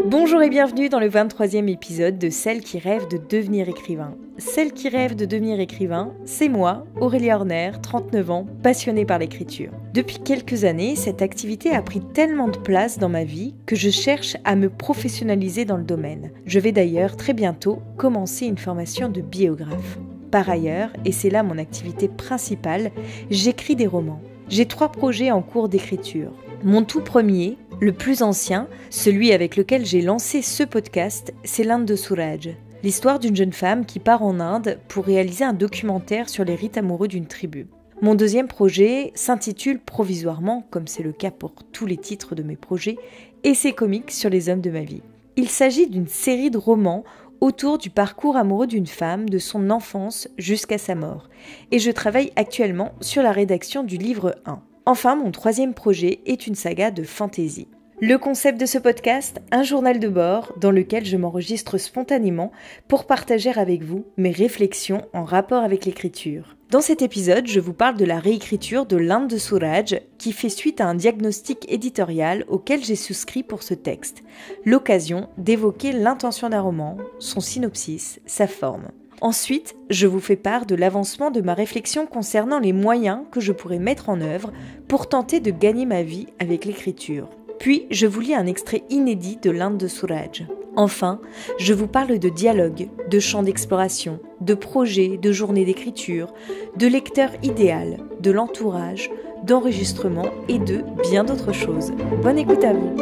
Bonjour et bienvenue dans le 23e épisode de Celle qui rêve de devenir écrivain. Celle qui rêve de devenir écrivain, c'est moi, Aurélie Horner, 39 ans, passionnée par l'écriture. Depuis quelques années, cette activité a pris tellement de place dans ma vie que je cherche à me professionnaliser dans le domaine. Je vais d'ailleurs très bientôt commencer une formation de biographe. Par ailleurs, et c'est là mon activité principale, j'écris des romans. J'ai 3 projets en cours d'écriture. Mon tout premier, le plus ancien, celui avec lequel j'ai lancé ce podcast, c'est l'Inde de Suraj. L'histoire d'une jeune femme qui part en Inde pour réaliser un documentaire sur les rites amoureux d'une tribu. Mon deuxième projet s'intitule provisoirement, comme c'est le cas pour tous les titres de mes projets, Essais comiques sur les hommes de ma vie. Il s'agit d'une série de romans autour du parcours amoureux d'une femme de son enfance jusqu'à sa mort. Et je travaille actuellement sur la rédaction du livre 1. Enfin, mon troisième projet est une saga de fantasy. Le concept de ce podcast, un journal de bord dans lequel je m'enregistre spontanément pour partager avec vous mes réflexions en rapport avec l'écriture. Dans cet épisode, je vous parle de la réécriture de l'Inde de Suraj qui fait suite à un diagnostic éditorial auquel j'ai souscrit pour ce texte. L'occasion d'évoquer l'intention d'un roman, son synopsis, sa forme. Ensuite, je vous fais part de l'avancement de ma réflexion concernant les moyens que je pourrais mettre en œuvre pour tenter de gagner ma vie avec l'écriture. Puis, je vous lis un extrait inédit de l'Inde de Suraj. Enfin, je vous parle de dialogue, de champs d'exploration, de projets, de journées d'écriture, de lecteur idéal, de l'entourage, d'enregistrement et de bien d'autres choses. Bonne écoute à vous.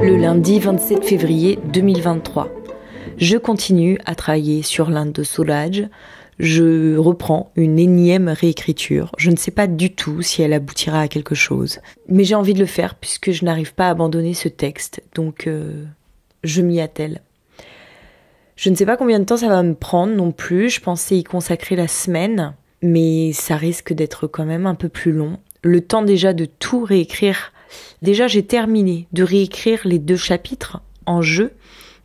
Le lundi 27 février 2023. Je continue à travailler sur l'Inde de Suraj. Je reprends une énième réécriture. Je ne sais pas du tout si elle aboutira à quelque chose. Mais j'ai envie de le faire puisque je n'arrive pas à abandonner ce texte. Donc je m'y attelle. Je ne sais pas combien de temps ça va me prendre non plus. Je pensais y consacrer la semaine. Mais ça risque d'être quand même un peu plus long. Le temps déjà de tout réécrire. Déjà j'ai terminé de réécrire les 2 chapitres en jeu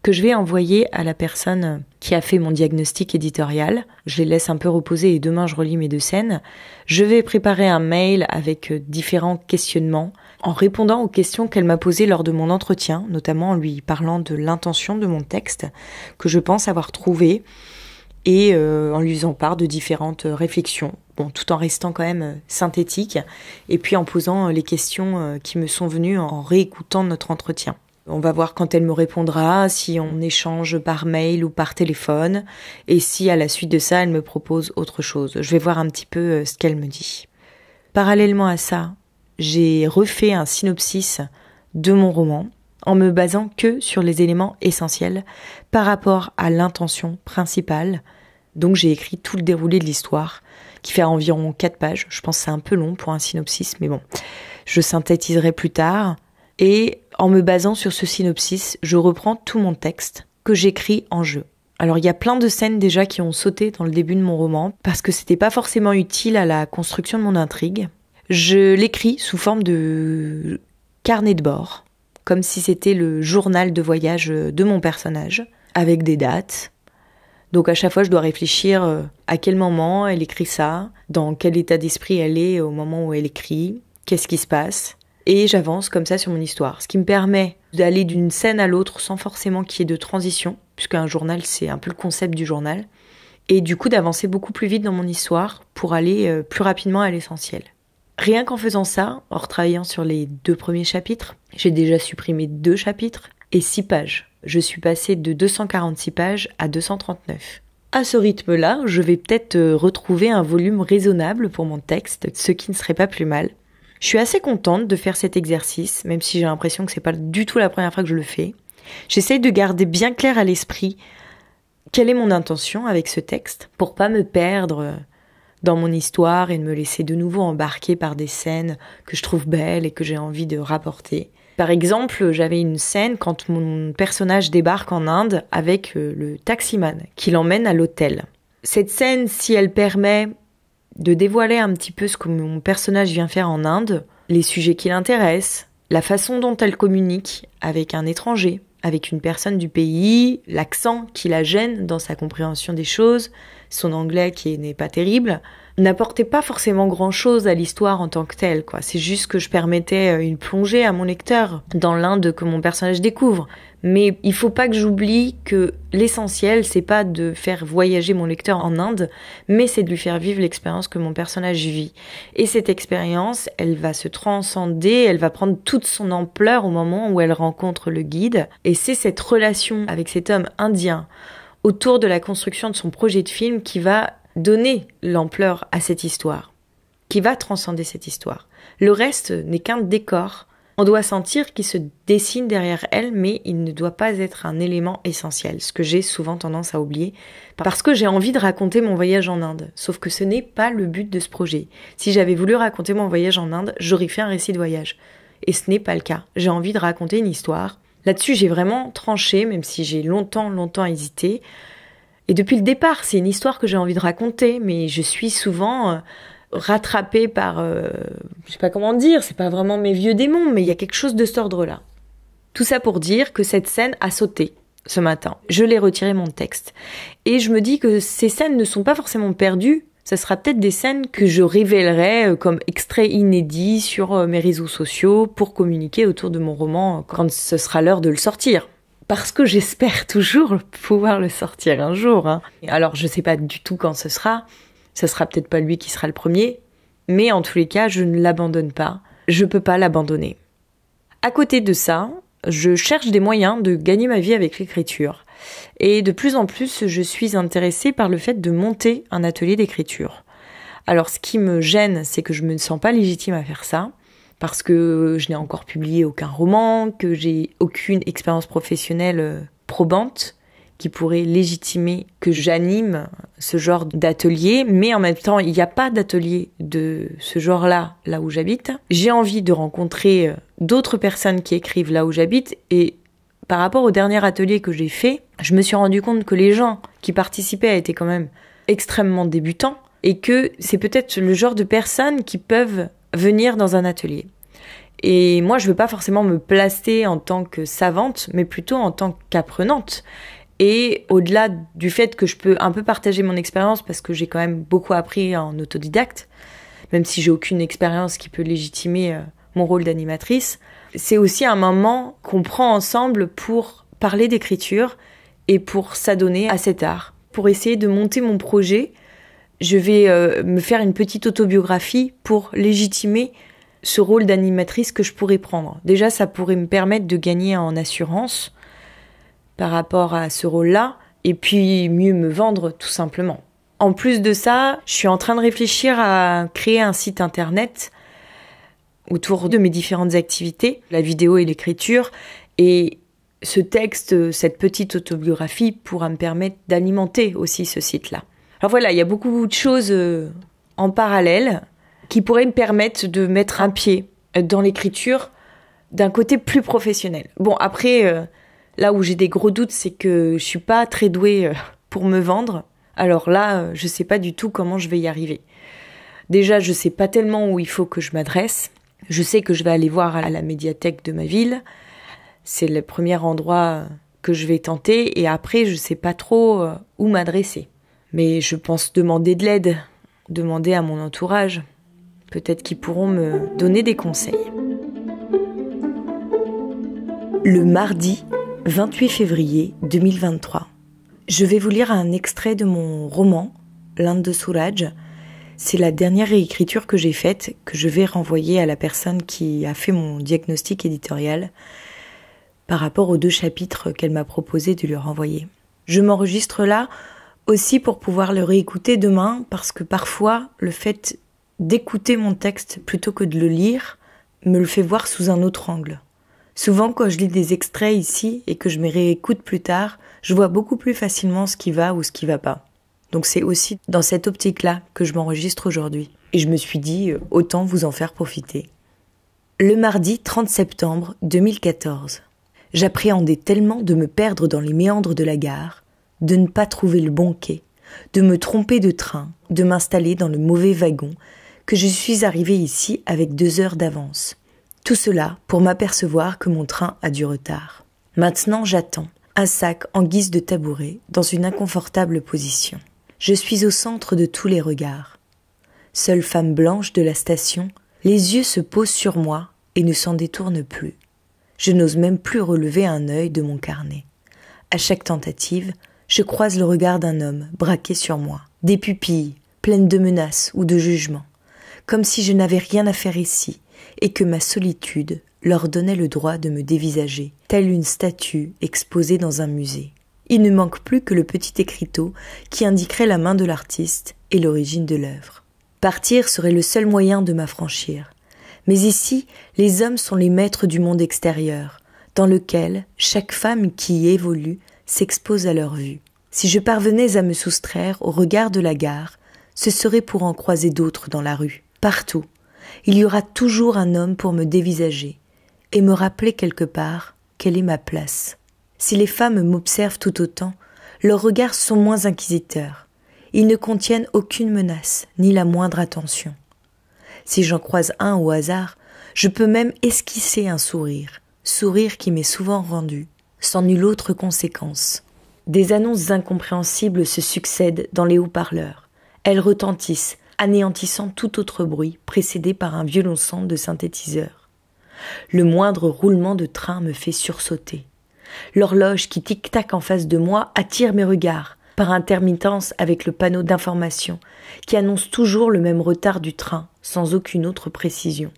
que je vais envoyer à la personne qui a fait mon diagnostic éditorial. Je les laisse un peu reposer et demain je relis mes 2 scènes. Je vais préparer un mail avec différents questionnements en répondant aux questions qu'elle m'a posées lors de mon entretien, notamment en lui parlant de l'intention de mon texte que je pense avoir trouvé et en lui faisant part de différentes réflexions. Bon, tout en restant quand même synthétique et puis en posant les questions qui me sont venues en réécoutant notre entretien. On va voir quand elle me répondra, si on échange par mail ou par téléphone, et si à la suite de ça, elle me propose autre chose. Je vais voir un petit peu ce qu'elle me dit. Parallèlement à ça, j'ai refait un synopsis de mon roman, en me basant que sur les éléments essentiels par rapport à l'intention principale. Donc j'ai écrit tout le déroulé de l'histoire, qui fait environ 4 pages. Je pense que c'est un peu long pour un synopsis, mais bon, je synthétiserai plus tard. Et en me basant sur ce synopsis, je reprends tout mon texte que j'écris en jeu. Alors il y a plein de scènes déjà qui ont sauté dans le début de mon roman parce que c'était pas forcément utile à la construction de mon intrigue. Je l'écris sous forme de carnet de bord, comme si c'était le journal de voyage de mon personnage, avec des dates. Donc à chaque fois je dois réfléchir à quel moment elle écrit ça, dans quel état d'esprit elle est au moment où elle écrit, qu'est-ce qui se passe. Et j'avance comme ça sur mon histoire, ce qui me permet d'aller d'une scène à l'autre sans forcément qu'il y ait de transition, puisqu'un journal, c'est un peu le concept du journal, et du coup d'avancer beaucoup plus vite dans mon histoire pour aller plus rapidement à l'essentiel. Rien qu'en faisant ça, en retravaillant sur les 2 premiers chapitres, j'ai déjà supprimé 2 chapitres et 6 pages. Je suis passée de 246 pages à 239. À ce rythme-là, je vais peut-être retrouver un volume raisonnable pour mon texte, ce qui ne serait pas plus mal. Je suis assez contente de faire cet exercice, même si j'ai l'impression que c'est pas du tout la première fois que je le fais. J'essaye de garder bien clair à l'esprit quelle est mon intention avec ce texte, pour pas me perdre dans mon histoire et de me laisser de nouveau embarquer par des scènes que je trouve belles et que j'ai envie de rapporter. Par exemple, j'avais une scène quand mon personnage débarque en Inde avec le taximan qui l'emmène à l'hôtel. Cette scène, si elle permet de dévoiler un petit peu ce que mon personnage vient faire en Inde, les sujets qui l'intéressent, la façon dont elle communique avec un étranger, avec une personne du pays, l'accent qui la gêne dans sa compréhension des choses, son anglais qui n'est pas terrible, n'apportait pas forcément grand-chose à l'histoire en tant que telle, quoi. C'est juste que je permettais une plongée à mon lecteur dans l'Inde que mon personnage découvre. Mais il faut pas que j'oublie que l'essentiel, c'est pas de faire voyager mon lecteur en Inde, mais c'est de lui faire vivre l'expérience que mon personnage vit. Et cette expérience, elle va se transcender, elle va prendre toute son ampleur au moment où elle rencontre le guide. Et c'est cette relation avec cet homme indien autour de la construction de son projet de film qui va donner l'ampleur à cette histoire, qui va transcender cette histoire. Le reste n'est qu'un décor. On doit sentir qu'il se dessine derrière elle, mais il ne doit pas être un élément essentiel, ce que j'ai souvent tendance à oublier, parce que j'ai envie de raconter mon voyage en Inde. Sauf que ce n'est pas le but de ce projet. Si j'avais voulu raconter mon voyage en Inde, j'aurais fait un récit de voyage. Et ce n'est pas le cas. J'ai envie de raconter une histoire. Là-dessus, j'ai vraiment tranché, même si j'ai longtemps hésité. Et depuis le départ, c'est une histoire que j'ai envie de raconter, mais je suis souvent rattrapée par, je sais pas comment dire, c'est pas vraiment mes vieux démons, mais il y a quelque chose de cet ordre-là. Tout ça pour dire que cette scène a sauté ce matin. Je l'ai retiré mon texte. Et je me dis que ces scènes ne sont pas forcément perdues. Ça sera peut-être des scènes que je révélerai comme extraits inédits sur mes réseaux sociaux pour communiquer autour de mon roman quand ce sera l'heure de le sortir. Parce que j'espère toujours pouvoir le sortir un jour. Alors je sais pas du tout quand ce sera peut-être pas lui qui sera le premier, mais en tous les cas, je ne l'abandonne pas. Je peux pas l'abandonner. À côté de ça, je cherche des moyens de gagner ma vie avec l'écriture. Et de plus en plus, je suis intéressée par le fait de monter un atelier d'écriture. Alors ce qui me gêne, c'est que je me sens pas légitime à faire ça, parce que je n'ai encore publié aucun roman, que j'ai aucune expérience professionnelle probante qui pourrait légitimer que j'anime ce genre d'atelier, mais en même temps, il n'y a pas d'atelier de ce genre-là, là où j'habite. J'ai envie de rencontrer d'autres personnes qui écrivent là où j'habite, et par rapport au dernier atelier que j'ai fait, je me suis rendu compte que les gens qui participaient étaient quand même extrêmement débutants, et que c'est peut-être le genre de personnes qui peuvent venir dans un atelier. Et moi, je veux pas forcément me placer en tant que savante, mais plutôt en tant qu'apprenante. Et au-delà du fait que je peux un peu partager mon expérience, parce que j'ai quand même beaucoup appris en autodidacte, même si j'ai aucune expérience qui peut légitimer mon rôle d'animatrice, c'est aussi un moment qu'on prend ensemble pour parler d'écriture et pour s'adonner à cet art. Pour essayer de monter mon projet, je vais me faire une petite autobiographie pour légitimer ce rôle d'animatrice que je pourrais prendre. Déjà, ça pourrait me permettre de gagner en assurance par rapport à ce rôle-là, et puis mieux me vendre tout simplement. En plus de ça, je suis en train de réfléchir à créer un site internet autour de mes différentes activités, la vidéo et l'écriture, et ce texte, cette petite autobiographie pourra me permettre d'alimenter aussi ce site-là. Alors voilà, il y a beaucoup de choses en parallèle qui pourraient me permettre de mettre un pied dans l'écriture d'un côté plus professionnel. Bon, après, là où j'ai des gros doutes, c'est que je suis pas très douée pour me vendre. Alors là, je sais pas du tout comment je vais y arriver. Déjà, je sais pas tellement où il faut que je m'adresse. Je sais que je vais aller voir à la médiathèque de ma ville. C'est le premier endroit que je vais tenter. Et après, je sais pas trop où m'adresser. Mais je pense demander de l'aide, demander à mon entourage. Peut-être qu'ils pourront me donner des conseils. Le mardi 28 février 2023. Je vais vous lire un extrait de mon roman, L'Inde de Soulage. C'est la dernière réécriture que j'ai faite, que je vais renvoyer à la personne qui a fait mon diagnostic éditorial par rapport aux 2 chapitres qu'elle m'a proposé de lui renvoyer. Je m'enregistre là aussi pour pouvoir le réécouter demain, parce que parfois, le fait d'écouter mon texte plutôt que de le lire me le fait voir sous un autre angle. Souvent, quand je lis des extraits ici et que je me réécoute plus tard, je vois beaucoup plus facilement ce qui va ou ce qui va pas. Donc c'est aussi dans cette optique-là que je m'enregistre aujourd'hui. Et je me suis dit, autant vous en faire profiter. Le mardi 30 septembre 2014. J'appréhendais tellement de me perdre dans les méandres de la gare, de ne pas trouver le bon quai, de me tromper de train, de m'installer dans le mauvais wagon, que je suis arrivée ici avec 2 heures d'avance. Tout cela pour m'apercevoir que mon train a du retard. Maintenant j'attends, un sac en guise de tabouret, dans une inconfortable position. Je suis au centre de tous les regards. Seule femme blanche de la station, les yeux se posent sur moi et ne s'en détournent plus. Je n'ose même plus relever un œil de mon carnet. À chaque tentative, je croise le regard d'un homme braqué sur moi, des pupilles pleines de menaces ou de jugements, comme si je n'avais rien à faire ici et que ma solitude leur donnait le droit de me dévisager, telle une statue exposée dans un musée. Il ne manque plus que le petit écriteau qui indiquerait la main de l'artiste et l'origine de l'œuvre. Partir serait le seul moyen de m'affranchir. Mais ici, les hommes sont les maîtres du monde extérieur, dans lequel chaque femme qui y évolue s'expose à leur vue. Si je parvenais à me soustraire au regard de la gare, ce serait pour en croiser d'autres dans la rue, partout. Il y aura toujours un homme pour me dévisager et me rappeler quelque part quelle est ma place. Si les femmes m'observent tout autant, leurs regards sont moins inquisiteurs. Ils ne contiennent aucune menace, ni la moindre attention. Si j'en croise un au hasard, je peux même esquisser un sourire qui m'est souvent rendu, sans nulle autre conséquence. Des annonces incompréhensibles se succèdent dans les haut-parleurs. Elles retentissent, anéantissant tout autre bruit, précédé par un violoncent de synthétiseur. Le moindre roulement de train me fait sursauter. L'horloge qui tic-tac en face de moi attire mes regards, par intermittence avec le panneau d'information, qui annonce toujours le même retard du train, sans aucune autre précision.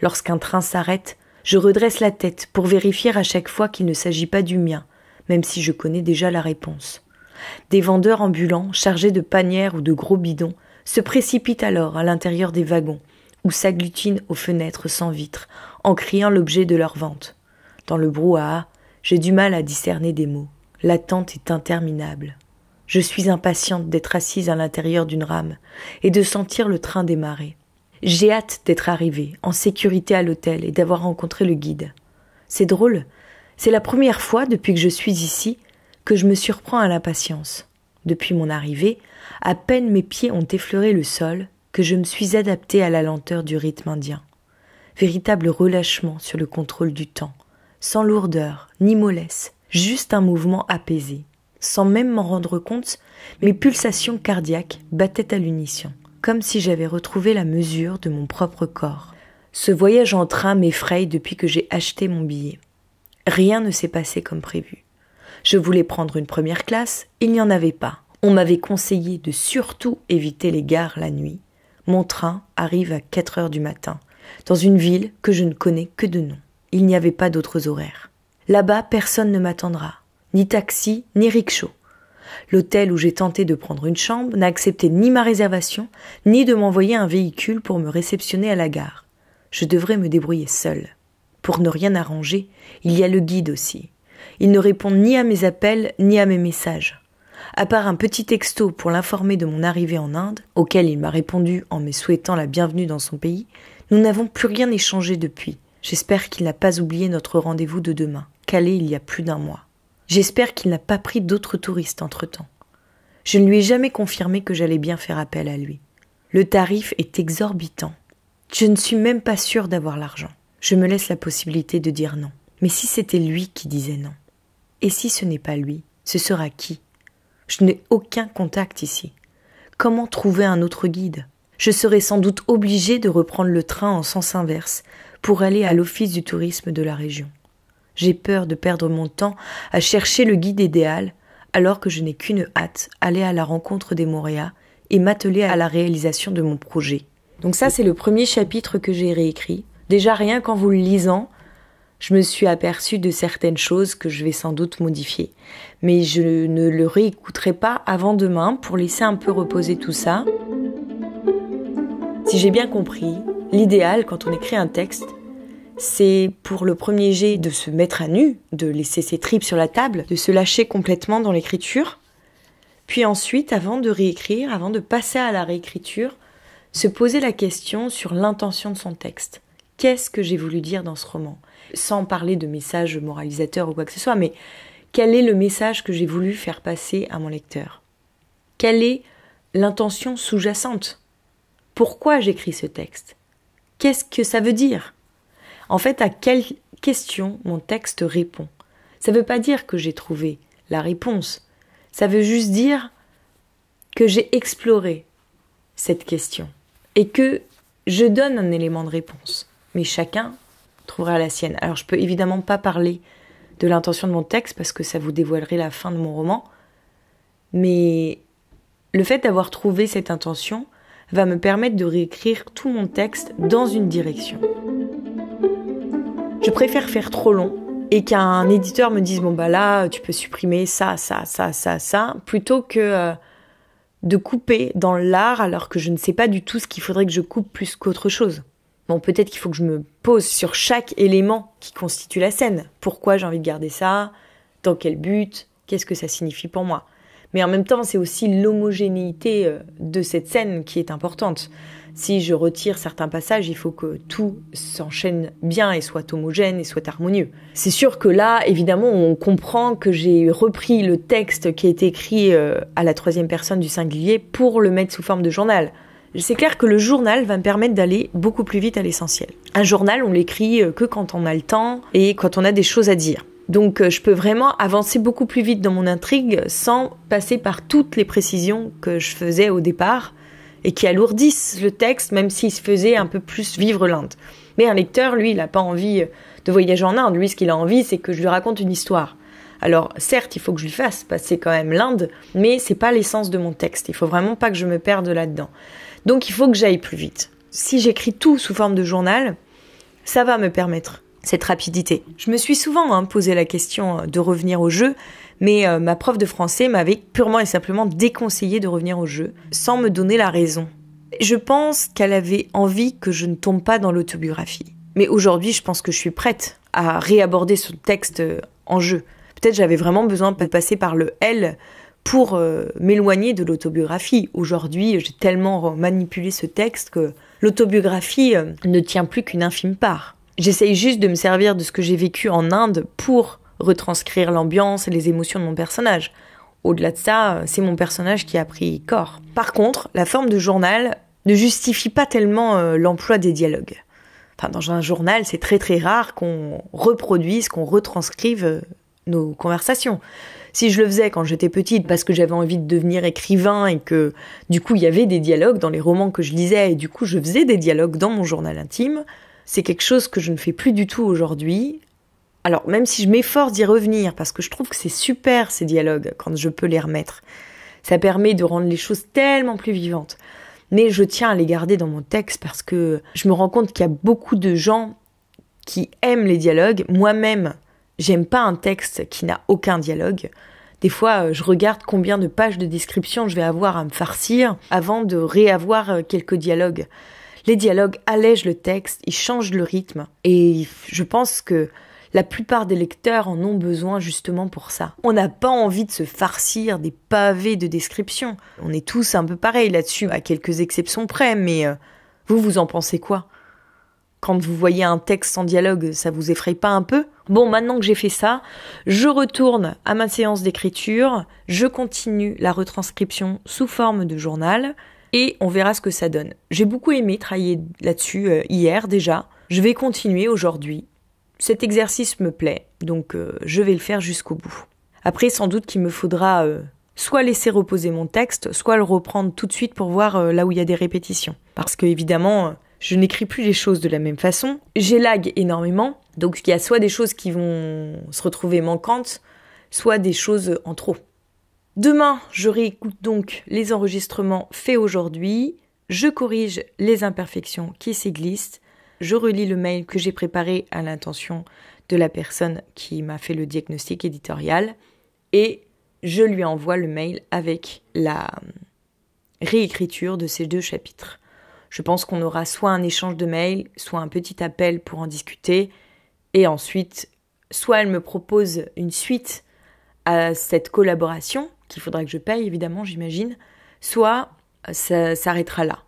Lorsqu'un train s'arrête, je redresse la tête pour vérifier à chaque fois qu'il ne s'agit pas du mien, même si je connais déjà la réponse. Des vendeurs ambulants, chargés de panières ou de gros bidons, se précipitent alors à l'intérieur des wagons, ou s'agglutinent aux fenêtres sans vitres, en criant l'objet de leur vente. Dans le brouhaha, j'ai du mal à discerner des mots. L'attente est interminable. Je suis impatiente d'être assise à l'intérieur d'une rame et de sentir le train démarrer. J'ai hâte d'être arrivée, en sécurité à l'hôtel et d'avoir rencontré le guide. C'est drôle, c'est la première fois depuis que je suis ici que je me surprends à l'impatience. Depuis mon arrivée, à peine mes pieds ont effleuré le sol que je me suis adaptée à la lenteur du rythme indien. Véritable relâchement sur le contrôle du temps, sans lourdeur ni mollesse, juste un mouvement apaisé. Sans même m'en rendre compte, mes pulsations cardiaques battaient à l'unisson, comme si j'avais retrouvé la mesure de mon propre corps. Ce voyage en train m'effraie depuis que j'ai acheté mon billet. Rien ne s'est passé comme prévu. Je voulais prendre une première classe, il n'y en avait pas. On m'avait conseillé de surtout éviter les gares la nuit. Mon train arrive à 4 heures du matin, dans une ville que je ne connais que de nom. Il n'y avait pas d'autres horaires. Là-bas, personne ne m'attendra. Ni taxi, ni rickshaw. L'hôtel où j'ai tenté de prendre une chambre n'a accepté ni ma réservation, ni de m'envoyer un véhicule pour me réceptionner à la gare. Je devrais me débrouiller seule. Pour ne rien arranger, il y a le guide aussi. Il ne répond ni à mes appels, ni à mes messages. À part un petit texto pour l'informer de mon arrivée en Inde, auquel il m'a répondu en me souhaitant la bienvenue dans son pays, nous n'avons plus rien échangé depuis. J'espère qu'il n'a pas oublié notre rendez-vous de demain, calé il y a plus d'un mois. J'espère qu'il n'a pas pris d'autres touristes entre-temps. Je ne lui ai jamais confirmé que j'allais bien faire appel à lui. Le tarif est exorbitant. Je ne suis même pas sûre d'avoir l'argent. Je me laisse la possibilité de dire non. Mais si c'était lui qui disait non? Et si ce n'est pas lui, ce sera qui? Je n'ai aucun contact ici. Comment trouver un autre guide? Je serais sans doute obligée de reprendre le train en sens inverse pour aller à l'office du tourisme de la région. J'ai peur de perdre mon temps à chercher le guide idéal alors que je n'ai qu'une hâte, aller à la rencontre des Moréas et m'atteler à la réalisation de mon projet. Donc ça, c'est le premier chapitre que j'ai réécrit. Déjà, rien qu'en vous le lisant, je me suis aperçue de certaines choses que je vais sans doute modifier. Mais je ne le réécouterai pas avant demain pour laisser un peu reposer tout ça. Si j'ai bien compris, l'idéal quand on écrit un texte, c'est pour le premier jet de se mettre à nu, de laisser ses tripes sur la table, de se lâcher complètement dans l'écriture. Puis ensuite, avant de réécrire, avant de passer à la réécriture, se poser la question sur l'intention de son texte. Qu'est-ce que j'ai voulu dire dans ce roman? Sans parler de message moralisateur ou quoi que ce soit, mais quel est le message que j'ai voulu faire passer à mon lecteur? Quelle est l'intention sous-jacente? Pourquoi j'écris ce texte? Qu'est-ce que ça veut dire? En fait, à quelle question mon texte répond? Ça ne veut pas dire que j'ai trouvé la réponse. Ça veut juste dire que j'ai exploré cette question. et que je donne un élément de réponse. Mais chacun trouvera la sienne. Alors je peux évidemment pas parler de l'intention de mon texte parce que ça vous dévoilerait la fin de mon roman, mais le fait d'avoir trouvé cette intention va me permettre de réécrire tout mon texte dans une direction. Je préfère faire trop long et qu'un éditeur me dise « bon bah là, tu peux supprimer ça, plutôt que de couper dans l'art alors que je ne sais pas du tout ce qu'il faudrait que je coupe plus qu'autre chose. Bon, peut-être qu'il faut que je me pose sur chaque élément qui constitue la scène. Pourquoi j'ai envie de garder ça ? Dans quel but ? Qu'est-ce que ça signifie pour moi ? Mais en même temps, c'est aussi l'homogénéité de cette scène qui est importante. Si je retire certains passages, il faut que tout s'enchaîne bien et soit homogène et soit harmonieux. C'est sûr que là, évidemment, on comprend que j'ai repris le texte qui a été écrit à la troisième personne du singulier pour le mettre sous forme de journal. C'est clair que le journal va me permettre d'aller beaucoup plus vite à l'essentiel. Un journal, on l'écrit que quand on a le temps et quand on a des choses à dire. Donc je peux vraiment avancer beaucoup plus vite dans mon intrigue sans passer par toutes les précisions que je faisais au départ et qui alourdissent le texte, même s'il se faisait un peu plus vivre l'Inde. Mais un lecteur, lui, il n'a pas envie de voyager en Inde. Lui, ce qu'il a envie, c'est que je lui raconte une histoire. Alors, certes, il faut que je lui fasse passer quand même l'Inde, mais c'est pas l'essence de mon texte. Il faut vraiment pas que je me perde là-dedans. Donc, il faut que j'aille plus vite. Si j'écris tout sous forme de journal, ça va me permettre cette rapidité. Je me suis souvent posé la question de revenir au jeu, mais ma prof de français m'avait purement et simplement déconseillé de revenir au jeu, sans me donner la raison. Je pense qu'elle avait envie que je ne tombe pas dans l'autobiographie. Mais aujourd'hui, je pense que je suis prête à réaborder ce texte en jeu. Peut-être j'avais vraiment besoin de passer par le « L » pour m'éloigner de l'autobiographie. Aujourd'hui, j'ai tellement manipulé ce texte que l'autobiographie ne tient plus qu'une infime part. J'essaye juste de me servir de ce que j'ai vécu en Inde pour retranscrire l'ambiance et les émotions de mon personnage. Au-delà de ça, c'est mon personnage qui a pris corps. Par contre, la forme de journal ne justifie pas tellement l'emploi des dialogues. Enfin, dans un journal, c'est très très rare qu'on reproduise, qu'on retranscrive nos conversations. Si je le faisais quand j'étais petite parce que j'avais envie de devenir écrivain et que du coup il y avait des dialogues dans les romans que je lisais et du coup je faisais des dialogues dans mon journal intime, c'est quelque chose que je ne fais plus du tout aujourd'hui. Alors même si je m'efforce d'y revenir parce que je trouve que c'est super ces dialogues quand je peux les remettre, ça permet de rendre les choses tellement plus vivantes. Mais je tiens à les garder dans mon texte parce que je me rends compte qu'il y a beaucoup de gens qui aiment les dialogues. Moi-même, j'aime pas un texte qui n'a aucun dialogue. Des fois, je regarde combien de pages de description je vais avoir à me farcir avant de réavoir quelques dialogues. Les dialogues allègent le texte, ils changent le rythme. Et je pense que la plupart des lecteurs en ont besoin justement pour ça. On n'a pas envie de se farcir des pavés de description. On est tous un peu pareils là-dessus, à quelques exceptions près, mais vous en pensez quoi ? Quand vous voyez un texte sans dialogue, ça vous effraie pas un peu ? Bon, maintenant que j'ai fait ça, je retourne à ma séance d'écriture, je continue la retranscription sous forme de journal et on verra ce que ça donne. J'ai beaucoup aimé travailler là-dessus hier déjà. Je vais continuer aujourd'hui. Cet exercice me plaît, donc je vais le faire jusqu'au bout. Après, sans doute qu'il me faudra soit laisser reposer mon texte, soit le reprendre tout de suite pour voir là où il y a des répétitions. Parce que évidemment, je n'écris plus les choses de la même façon. J'élague énormément, donc il y a soit des choses qui vont se retrouver manquantes, soit des choses en trop. Demain, je réécoute donc les enregistrements faits aujourd'hui, je corrige les imperfections qui s'y glissent, je relis le mail que j'ai préparé à l'intention de la personne qui m'a fait le diagnostic éditorial et je lui envoie le mail avec la réécriture de ces 2 chapitres. Je pense qu'on aura soit un échange de mails, soit un petit appel pour en discuter et ensuite, soit elle me propose une suite à cette collaboration, qu'il faudra que je paye évidemment, j'imagine, soit ça s'arrêtera là.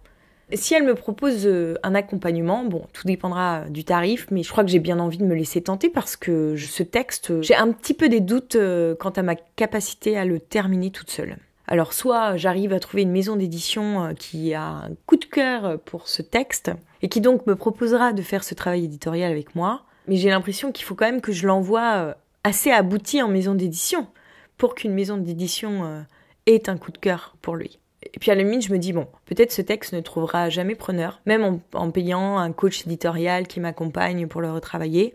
Si elle me propose un accompagnement, bon, tout dépendra du tarif, mais je crois que j'ai bien envie de me laisser tenter parce que ce texte, j'ai un petit peu des doutes quant à ma capacité à le terminer toute seule. Alors soit j'arrive à trouver une maison d'édition qui a un coup de cœur pour ce texte et qui donc me proposera de faire ce travail éditorial avec moi, mais j'ai l'impression qu'il faut quand même que je l'envoie assez abouti en maison d'édition pour qu'une maison d'édition ait un coup de cœur pour lui. Et puis à la limite, je me dis, bon, peut-être ce texte ne trouvera jamais preneur, même en payant un coach éditorial qui m'accompagne pour le retravailler.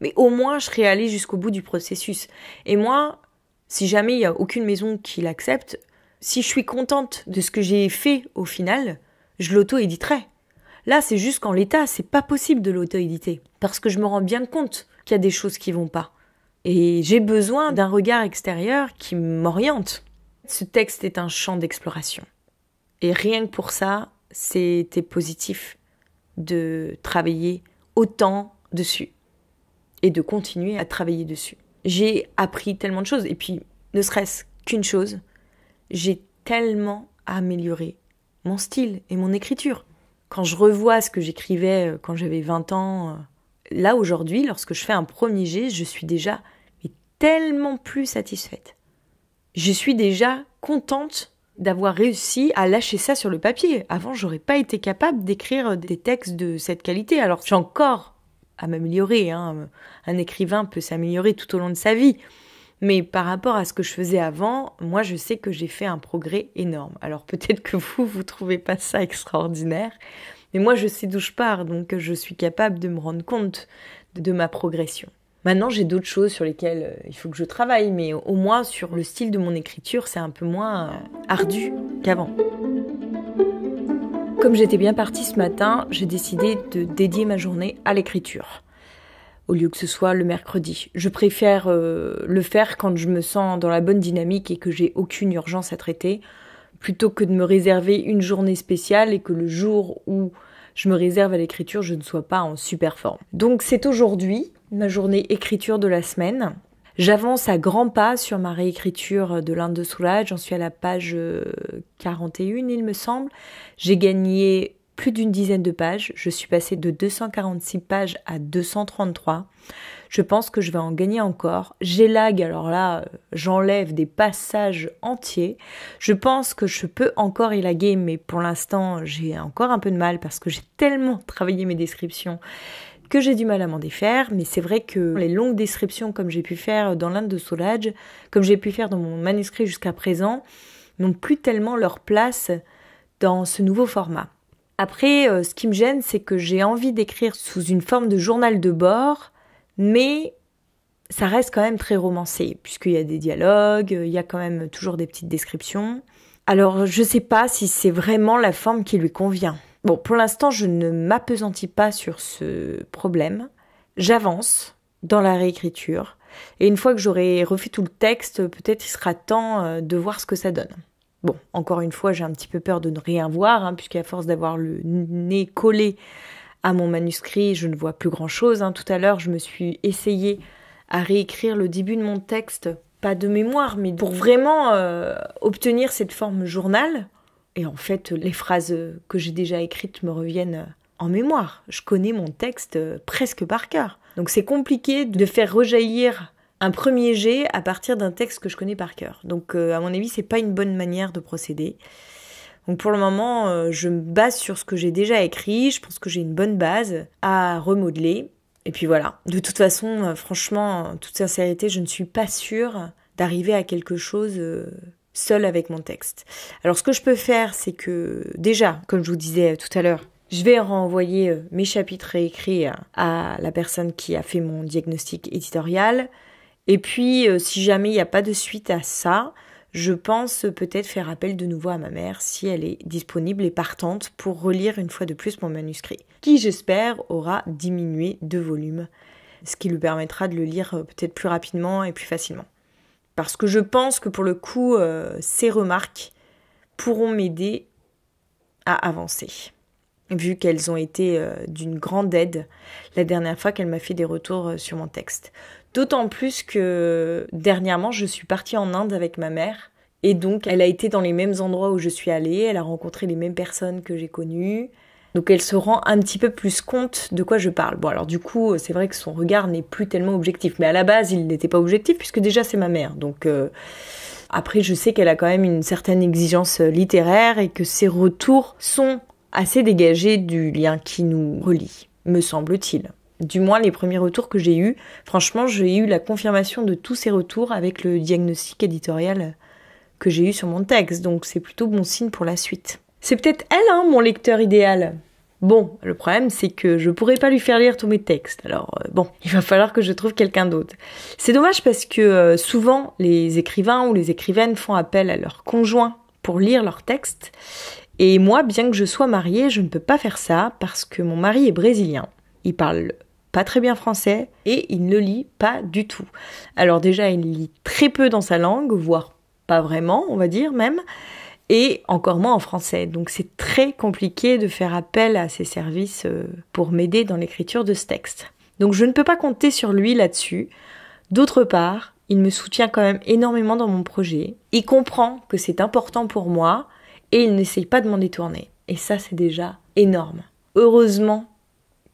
Mais au moins, je serai allée jusqu'au bout du processus. Et moi, si jamais il n'y a aucune maison qui l'accepte, si je suis contente de ce que j'ai fait au final, je l'auto-éditerai. Là, c'est juste qu'en l'état, c'est pas possible de l'auto-éditer. Parce que je me rends bien compte qu'il y a des choses qui vont pas. Et j'ai besoin d'un regard extérieur qui m'oriente. Ce texte est un champ d'exploration. Et rien que pour ça, c'était positif de travailler autant dessus. Et de continuer à travailler dessus. J'ai appris tellement de choses. Et puis, ne serait-ce qu'une chose, j'ai tellement amélioré mon style et mon écriture. Quand je revois ce que j'écrivais quand j'avais 20 ans, là aujourd'hui, lorsque je fais un premier jet, je suis déjà tellement plus satisfaite. Je suis déjà contente d'avoir réussi à lâcher ça sur le papier. Avant, j'aurais pas été capable d'écrire des textes de cette qualité. Alors, j'ai encore à m'améliorer. Un écrivain peut s'améliorer tout au long de sa vie. Mais par rapport à ce que je faisais avant, moi, je sais que j'ai fait un progrès énorme. Alors, peut-être que vous trouvez pas ça extraordinaire. Mais moi, je sais d'où je pars. Donc, je suis capable de me rendre compte de ma progression. Maintenant, j'ai d'autres choses sur lesquelles il faut que je travaille. Mais au moins, sur le style de mon écriture, c'est un peu moins ardu qu'avant. Comme j'étais bien partie ce matin, j'ai décidé de dédier ma journée à l'écriture, au lieu que ce soit le mercredi. Je préfère le faire quand je me sens dans la bonne dynamique et que j'ai aucune urgence à traiter, plutôt que de me réserver une journée spéciale et que le jour où je me réserve à l'écriture, je ne sois pas en super forme. Donc c'est aujourd'hui ma journée écriture de la semaine. J'avance à grands pas sur ma réécriture de l'Inde de Soulage. J'en suis à la page 41, il me semble. J'ai gagné plus d'une dizaine de pages. Je suis passée de 246 pages à 233. Je pense que je vais en gagner encore. J'élague, alors là, j'enlève des passages entiers. Je pense que je peux encore élaguer, mais pour l'instant, j'ai encore un peu de mal parce que j'ai tellement travaillé mes descriptions que j'ai du mal à m'en défaire, mais c'est vrai que les longues descriptions comme j'ai pu faire dans l'Inde de Soulage, comme j'ai pu faire dans mon manuscrit jusqu'à présent, n'ont plus tellement leur place dans ce nouveau format. Après, ce qui me gêne, c'est que j'ai envie d'écrire sous une forme de journal de bord, mais ça reste quand même très romancé, puisqu'il y a des dialogues, il y a quand même toujours des petites descriptions. Alors, je sais pas si c'est vraiment la forme qui lui convient. Bon, pour l'instant, je ne m'appesantis pas sur ce problème. J'avance dans la réécriture. Et une fois que j'aurai refait tout le texte, peut-être il sera temps de voir ce que ça donne. Bon, encore une fois, j'ai un petit peu peur de ne rien voir, puisqu'à force d'avoir le nez collé à mon manuscrit, je ne vois plus grand-chose. Tout à l'heure, je me suis essayée à réécrire le début de mon texte, pas de mémoire, mais pour vraiment obtenir cette forme journal. Et en fait, les phrases que j'ai déjà écrites me reviennent en mémoire. Je connais mon texte presque par cœur. Donc c'est compliqué de faire rejaillir un premier jet à partir d'un texte que je connais par cœur. Donc à mon avis, c'est pas une bonne manière de procéder. Donc pour le moment, je me base sur ce que j'ai déjà écrit. Je pense que j'ai une bonne base à remodeler. Et puis voilà. De toute façon, franchement, en toute sincérité, je ne suis pas sûre d'arriver à quelque chose seule avec mon texte. Alors ce que je peux faire, c'est que déjà, comme je vous disais tout à l'heure, je vais renvoyer mes chapitres réécrits à la personne qui a fait mon diagnostic éditorial. Et puis, si jamais il n'y a pas de suite à ça, je pense peut-être faire appel de nouveau à ma mère si elle est disponible et partante pour relire une fois de plus mon manuscrit, qui j'espère aura diminué de volume, ce qui lui permettra de le lire peut-être plus rapidement et plus facilement. Parce que je pense que pour le coup, ces remarques pourront m'aider à avancer, vu qu'elles ont été d'une grande aide la dernière fois qu'elle m'a fait des retours sur mon texte. D'autant plus que dernièrement, je suis partie en Inde avec ma mère, et donc elle a été dans les mêmes endroits où je suis allée, elle a rencontré les mêmes personnes que j'ai connues, donc elle se rend un petit peu plus compte de quoi je parle. Bon alors du coup, c'est vrai que son regard n'est plus tellement objectif, mais à la base, il n'était pas objectif puisque déjà c'est ma mère, donc... Après, je sais qu'elle a quand même une certaine exigence littéraire et que ses retours sont assez dégagés du lien qui nous relie, me semble-t-il. Du moins, les premiers retours que j'ai eus, franchement, j'ai eu la confirmation de tous ces retours avec le diagnostic éditorial que j'ai eu sur mon texte, donc c'est plutôt bon signe pour la suite. C'est peut-être elle, mon lecteur idéal. Bon, le problème, c'est que je pourrais pas lui faire lire tous mes textes. Alors, il va falloir que je trouve quelqu'un d'autre. C'est dommage parce que souvent, les écrivains ou les écrivaines font appel à leur conjoint pour lire leurs textes. Et moi, bien que je sois mariée, je ne peux pas faire ça parce que mon mari est brésilien. Il parle pas très bien français et il ne lit pas du tout. Alors déjà, il lit très peu dans sa langue, voire pas vraiment, on va dire même. Et encore moins en français. Donc c'est très compliqué de faire appel à ses services pour m'aider dans l'écriture de ce texte. Donc je ne peux pas compter sur lui là-dessus. D'autre part, il me soutient quand même énormément dans mon projet. Il comprend que c'est important pour moi et il n'essaye pas de m'en détourner. Et ça, c'est déjà énorme. Heureusement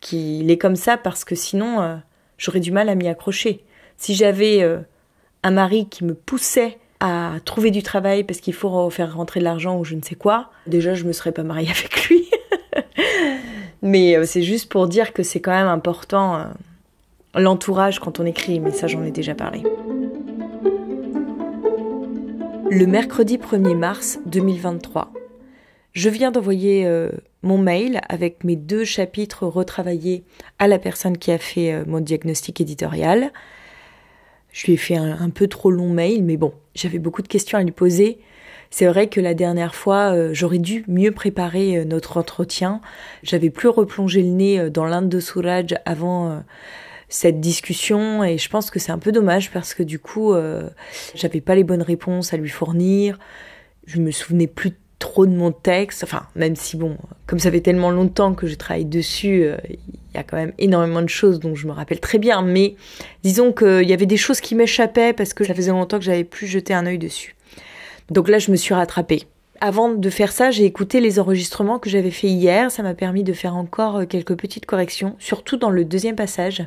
qu'il est comme ça parce que sinon, j'aurais du mal à m'y accrocher. Si j'avais un mari qui me poussait à trouver du travail parce qu'il faut faire rentrer de l'argent ou je ne sais quoi, déjà je me serais pas mariée avec lui. Mais c'est juste pour dire que c'est quand même important l'entourage quand on écrit, mais ça j'en ai déjà parlé. Le mercredi 1er mars 2023, je viens d'envoyer mon mail avec mes 2 chapitres retravaillés à la personne qui a fait mon diagnostic éditorial. Je lui ai fait un peu trop long mail, mais bon, j'avais beaucoup de questions à lui poser. C'est vrai que la dernière fois, j'aurais dû mieux préparer notre entretien. J'avais plus replongé le nez dans l'Inde de Soulage avant cette discussion et je pense que c'est un peu dommage parce que du coup, j'avais pas les bonnes réponses à lui fournir. Je me souvenais plus trop de mon texte, enfin même si bon, comme ça fait tellement longtemps que je travaille dessus, il y a quand même énormément de choses dont je me rappelle très bien, mais disons qu'il y avait des choses qui m'échappaient parce que ça faisait longtemps que j'avais plus jeté un œil dessus. Donc là je me suis rattrapée. Avant de faire ça, j'ai écouté les enregistrements que j'avais fait hier, ça m'a permis de faire encore quelques petites corrections, surtout dans le 2e passage.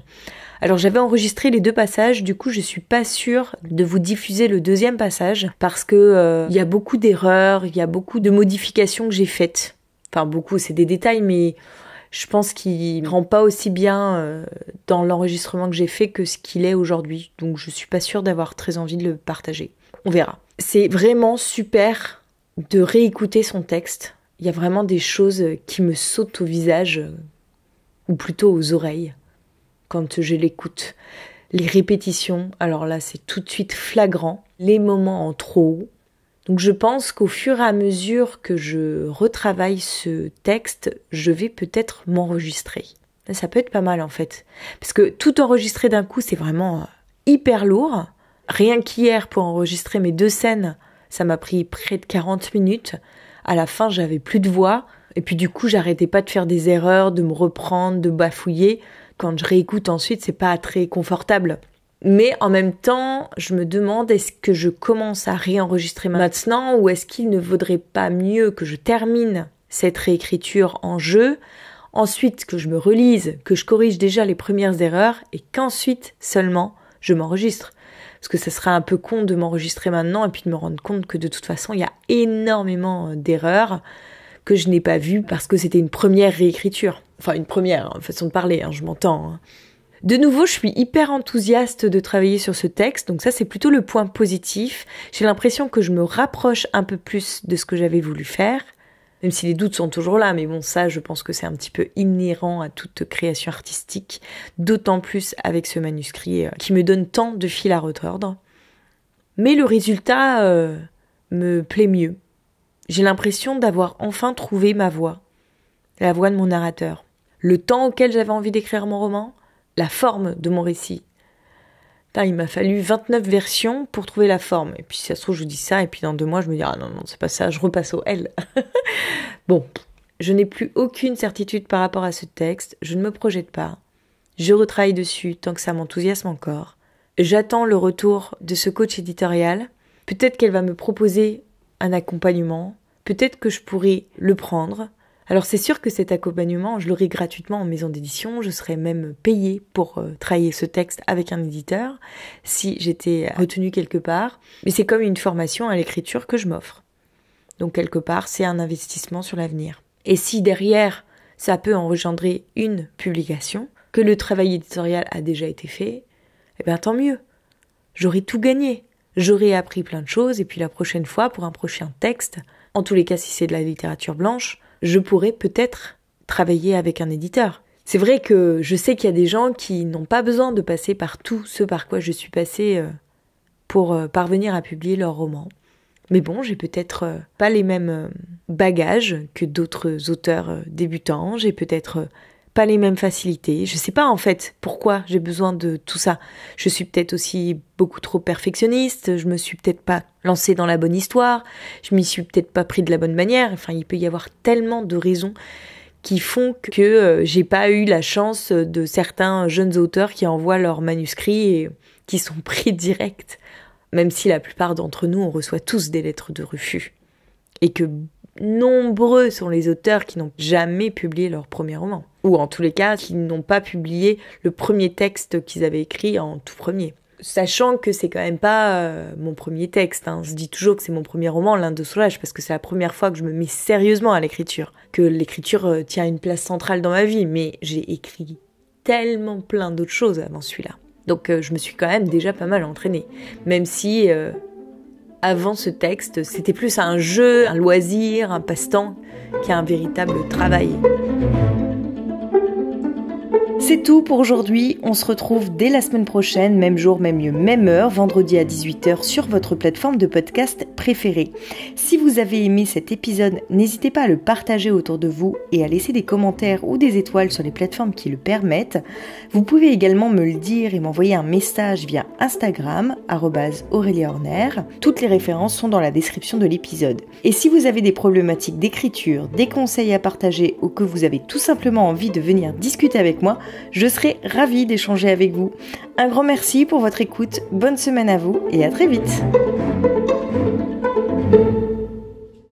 Alors j'avais enregistré les 2 passages, du coup je suis pas sûre de vous diffuser le 2e passage parce que y a beaucoup d'erreurs, il y a beaucoup de modifications que j'ai faites. Enfin beaucoup, c'est des détails, mais je pense qu'il rend pas aussi bien dans l'enregistrement que j'ai fait que ce qu'il est aujourd'hui. Donc je suis pas sûre d'avoir très envie de le partager. On verra. C'est vraiment super de réécouter son texte. Il y a vraiment des choses qui me sautent au visage, ou plutôt aux oreilles, quand je l'écoute. Les répétitions, alors là c'est tout de suite flagrant. Les moments en trop. Donc je pense qu'au fur et à mesure que je retravaille ce texte, je vais peut-être m'enregistrer. Ça peut être pas mal en fait. Parce que tout enregistrer d'un coup, c'est vraiment hyper lourd. Rien qu'hier, pour enregistrer mes 2 scènes, ça m'a pris près de 40 minutes. À la fin, j'avais plus de voix. Et puis du coup, j'arrêtais pas de faire des erreurs, de me reprendre, de bafouiller. Quand je réécoute ensuite, c'est pas très confortable. Mais en même temps, je me demande, est-ce que je commence à réenregistrer maintenant ou est-ce qu'il ne vaudrait pas mieux que je termine cette réécriture en jeu, ensuite que je me relise, que je corrige déjà les premières erreurs et qu'ensuite seulement je m'enregistre. Parce que ça serait un peu con de m'enregistrer maintenant et puis de me rendre compte que de toute façon, il y a énormément d'erreurs que je n'ai pas vues parce que c'était une première réécriture. Enfin, une première façon de parler, je m'entends. De nouveau, je suis hyper enthousiaste de travailler sur ce texte, donc ça, c'est plutôt le point positif. J'ai l'impression que je me rapproche un peu plus de ce que j'avais voulu faire, même si les doutes sont toujours là, mais bon, ça, je pense que c'est un petit peu inhérent à toute création artistique, d'autant plus avec ce manuscrit qui me donne tant de fil à retordre. Mais le résultat me plaît mieux. J'ai l'impression d'avoir enfin trouvé ma voix, la voix de mon narrateur. Le temps auquel j'avais envie d'écrire mon roman, la forme de mon récit. Il m'a fallu 29 versions pour trouver la forme. Et puis si ça se trouve, je dis ça, et puis dans 2 mois, je me dis « Ah non, c'est pas ça, je repasse au L ». Bon, je n'ai plus aucune certitude par rapport à ce texte, je ne me projette pas. Je retravaille dessus tant que ça m'enthousiasme encore. J'attends le retour de ce coach éditorial. Peut-être qu'elle va me proposer un accompagnement. Peut-être que je pourrais le prendre. Alors c'est sûr que cet accompagnement, je l'aurai gratuitement en maison d'édition, je serais même payée pour travailler ce texte avec un éditeur, si j'étais retenue quelque part. Mais c'est comme une formation à l'écriture que je m'offre. Donc quelque part, c'est un investissement sur l'avenir. Et si derrière, ça peut engendrer une publication, que le travail éditorial a déjà été fait, eh bien tant mieux. J'aurai tout gagné. j'aurai appris plein de choses et puis la prochaine fois, pour un prochain texte, en tous les cas si c'est de la littérature blanche, je pourrai peut-être travailler avec un éditeur. C'est vrai que je sais qu'il y a des gens qui n'ont pas besoin de passer par tout ce par quoi je suis passée pour parvenir à publier leur roman. Mais bon, j'ai peut-être pas les mêmes bagages que d'autres auteurs débutants, j'ai peut-être pas les mêmes facilités. Je sais pas en fait pourquoi j'ai besoin de tout ça. Je suis peut-être aussi beaucoup trop perfectionniste, je me suis peut-être pas lancée dans la bonne histoire, je m'y suis peut-être pas pris de la bonne manière. Enfin, il peut y avoir tellement de raisons qui font que j'ai pas eu la chance de certains jeunes auteurs qui envoient leurs manuscrits et qui sont pris direct, même si la plupart d'entre nous, on reçoit tous des lettres de refus. Et que nombreux sont les auteurs qui n'ont jamais publié leur premier roman. Ou en tous les cas, qui n'ont pas publié le premier texte qu'ils avaient écrit en tout premier. Sachant que c'est quand même pas mon premier texte. Je dis toujours que c'est mon premier roman, L'Inde de Soulage, parce que c'est la première fois que je me mets sérieusement à l'écriture. Que l'écriture tient une place centrale dans ma vie, mais j'ai écrit tellement plein d'autres choses avant celui-là. Donc je me suis quand même déjà pas mal entraînée. Même si avant ce texte, c'était plus un jeu, un loisir, un passe-temps, qu'un véritable travail. C'est tout pour aujourd'hui, on se retrouve dès la semaine prochaine, même jour, même lieu, même heure, vendredi à 18h sur votre plateforme de podcast préférée. Si vous avez aimé cet épisode, n'hésitez pas à le partager autour de vous et à laisser des commentaires ou des étoiles sur les plateformes qui le permettent. Vous pouvez également me le dire et m'envoyer un message via Instagram, @AureliaHorner. Toutes les références sont dans la description de l'épisode. Et si vous avez des problématiques d'écriture, des conseils à partager ou que vous avez tout simplement envie de venir discuter avec moi, je serai ravie d'échanger avec vous. Un grand merci pour votre écoute, bonne semaine à vous et à très vite.